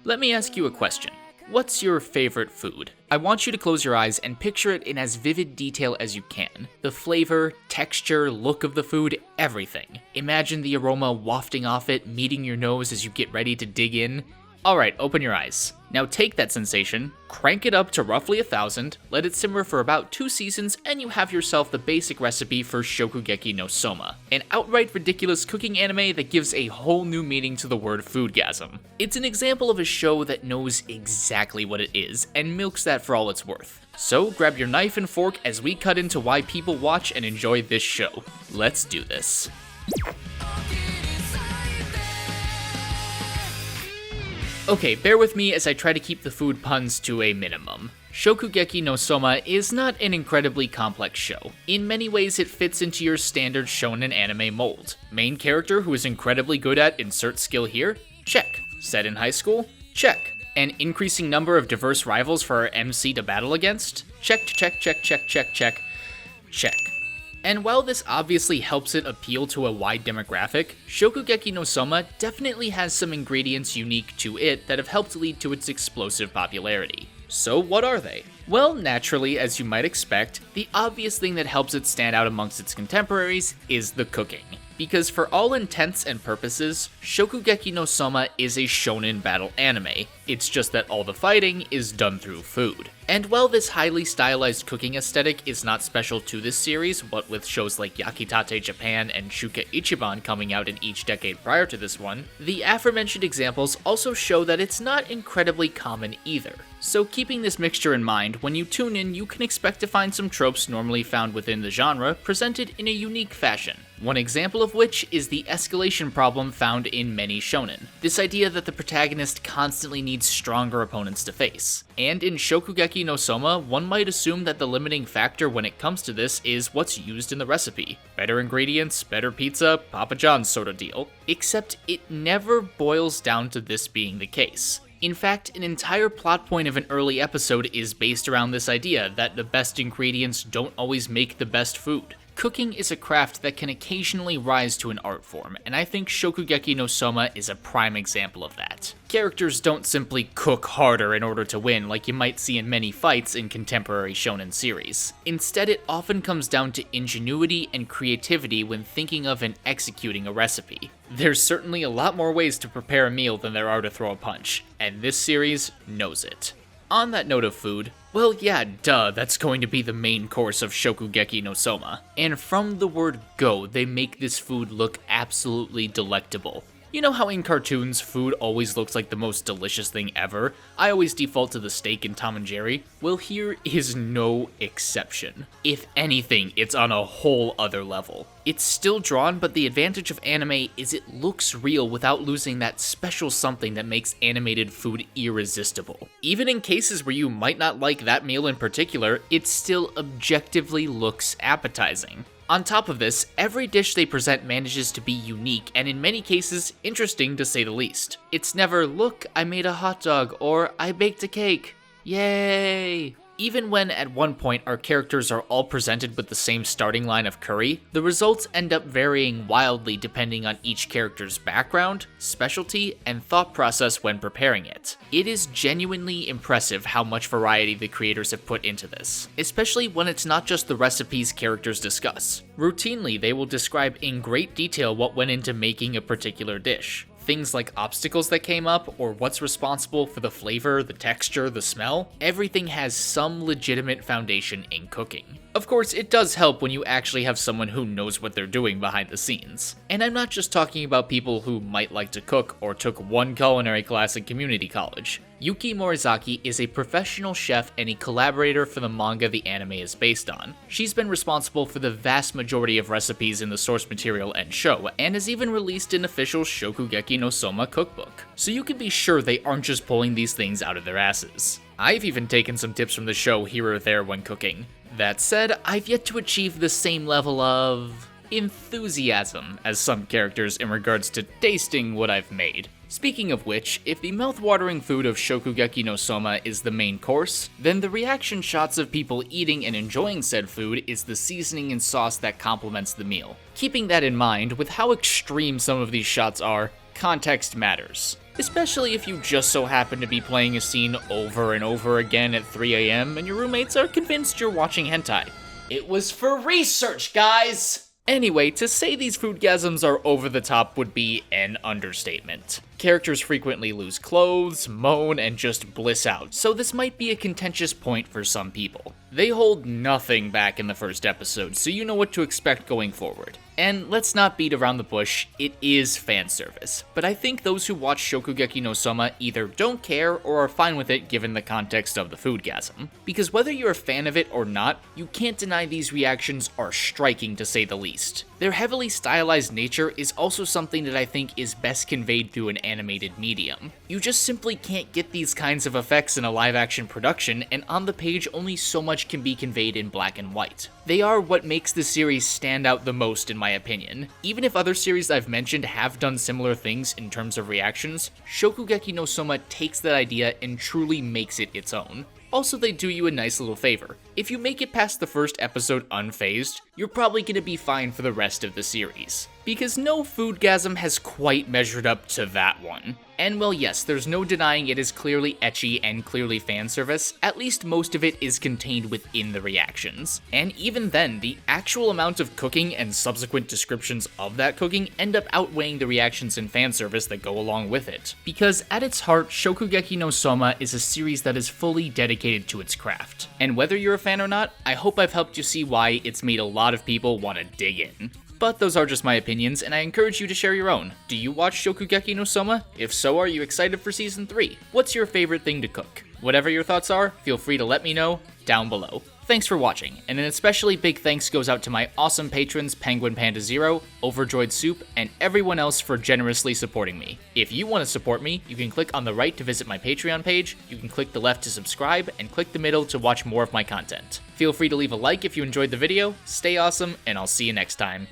Let me ask you a question. What's your favorite food? I want you to close your eyes and picture it in as vivid detail as you can. The flavor, texture, look of the food, everything. Imagine the aroma wafting off it, meeting your nose as you get ready to dig in. Alright, open your eyes. Now take that sensation, crank it up to roughly 1,000, let it simmer for about 2 seasons, and you have yourself the basic recipe for Shokugeki no Soma, an outright ridiculous cooking anime that gives a whole new meaning to the word foodgasm. It's an example of a show that knows exactly what it is, and milks that for all it's worth. So grab your knife and fork as we cut into why people watch and enjoy this show. Let's do this. Okay, bear with me as I try to keep the food puns to a minimum. Shokugeki no Soma is not an incredibly complex show. In many ways, it fits into your standard shonen anime mold. Main character who is incredibly good at insert skill here? Check. Set in high school? Check. An increasing number of diverse rivals for our MC to battle against? Check, check, check, check, check, check, check. And while this obviously helps it appeal to a wide demographic, Shokugeki no Soma definitely has some ingredients unique to it that have helped lead to its explosive popularity. So what are they? Well, naturally, as you might expect, the obvious thing that helps it stand out amongst its contemporaries is the cooking. Because for all intents and purposes, Shokugeki no Soma is a shonen battle anime. It's just that all the fighting is done through food. And while this highly stylized cooking aesthetic is not special to this series, what with shows like Yakitate Japan and Shuka Ichiban coming out in each decade prior to this one, the aforementioned examples also show that it's not incredibly common either. So keeping this mixture in mind, when you tune in, you can expect to find some tropes normally found within the genre presented in a unique fashion. One example of which is the escalation problem found in many shonen. This idea that the protagonist constantly needs stronger opponents to face. And in Shokugeki no Soma, one might assume that the limiting factor when it comes to this is what's used in the recipe. Better ingredients, better pizza, Papa John's sort of deal. Except it never boils down to this being the case. In fact, an entire plot point of an early episode is based around this idea that the best ingredients don't always make the best food. Cooking is a craft that can occasionally rise to an art form, and I think Shokugeki no Soma is a prime example of that. Characters don't simply cook harder in order to win like you might see in many fights in contemporary shonen series. Instead, it often comes down to ingenuity and creativity when thinking of and executing a recipe. There's certainly a lot more ways to prepare a meal than there are to throw a punch, and this series knows it. On that note of food, well yeah, duh, that's going to be the main course of Shokugeki no Soma. And from the word go, they make this food look absolutely delectable. You know how in cartoons, food always looks like the most delicious thing ever? I always default to the steak in Tom and Jerry. Well, here is no exception. If anything, it's on a whole other level. It's still drawn, but the advantage of anime is it looks real without losing that special something that makes animated food irresistible. Even in cases where you might not like that meal in particular, it still objectively looks appetizing. On top of this, every dish they present manages to be unique and in many cases, interesting to say the least. It's never, look, I made a hot dog, or I baked a cake. Yay! Even when at one point our characters are all presented with the same starting line of curry, the results end up varying wildly depending on each character's background, specialty, and thought process when preparing it. It is genuinely impressive how much variety the creators have put into this, especially when it's not just the recipes characters discuss. Routinely, they will describe in great detail what went into making a particular dish. Things like obstacles that came up, or what's responsible for the flavor, the texture, the smell, everything has some legitimate foundation in cooking. Of course, it does help when you actually have someone who knows what they're doing behind the scenes. And I'm not just talking about people who might like to cook or took one culinary class in community college. Yuki Morizaki is a professional chef and a collaborator for the manga the anime is based on. She's been responsible for the vast majority of recipes in the source material and show, and has even released an official Shokugeki no Soma cookbook. So you can be sure they aren't just pulling these things out of their asses. I've even taken some tips from the show here or there when cooking. That said, I've yet to achieve the same level of enthusiasm as some characters in regards to tasting what I've made. Speaking of which, if the mouth-watering food of Shokugeki no Soma is the main course, then the reaction shots of people eating and enjoying said food is the seasoning and sauce that complements the meal. Keeping that in mind, with how extreme some of these shots are, context matters. Especially if you just so happen to be playing a scene over and over again at 3 AM and your roommates are convinced you're watching hentai. It was for research, guys! Anyway, to say these foodgasms are over the top would be an understatement. Characters frequently lose clothes, moan, and just bliss out, so this might be a contentious point for some people. They hold nothing back in the first episode, so you know what to expect going forward. And let's not beat around the bush, it is fan service. But I think those who watch Shokugeki no Soma either don't care or are fine with it given the context of the foodgasm. Because whether you're a fan of it or not, you can't deny these reactions are striking to say the least. Their heavily stylized nature is also something that I think is best conveyed through an animated medium. You just simply can't get these kinds of effects in a live-action production, and on the page only so much can be conveyed in black and white. They are what makes the series stand out the most in my opinion. Even if other series I've mentioned have done similar things in terms of reactions, Shokugeki no Soma takes that idea and truly makes it its own. Also, they do you a nice little favor. If you make it past the first episode unfazed, you're probably gonna be fine for the rest of the series. Because no foodgasm has quite measured up to that one. And well, yes, there's no denying it is clearly ecchi and clearly fan service, at least most of it is contained within the reactions. And even then, the actual amount of cooking and subsequent descriptions of that cooking end up outweighing the reactions and fan service that go along with it. Because at its heart, Shokugeki no Soma is a series that is fully dedicated to its craft. And whether you're a fan or not, I hope I've helped you see why it's made a lot of people want to dig in. But those are just my opinions, and I encourage you to share your own. Do you watch Shokugeki no Soma? If so, are you excited for Season 3? What's your favorite thing to cook? Whatever your thoughts are, feel free to let me know down below. Thanks for watching, and an especially big thanks goes out to my awesome patrons PenguinPandaZero, OverjoyedSoup, and everyone else for generously supporting me. If you want to support me, you can click on the right to visit my Patreon page, you can click the left to subscribe, and click the middle to watch more of my content. Feel free to leave a like if you enjoyed the video, stay awesome, and I'll see you next time.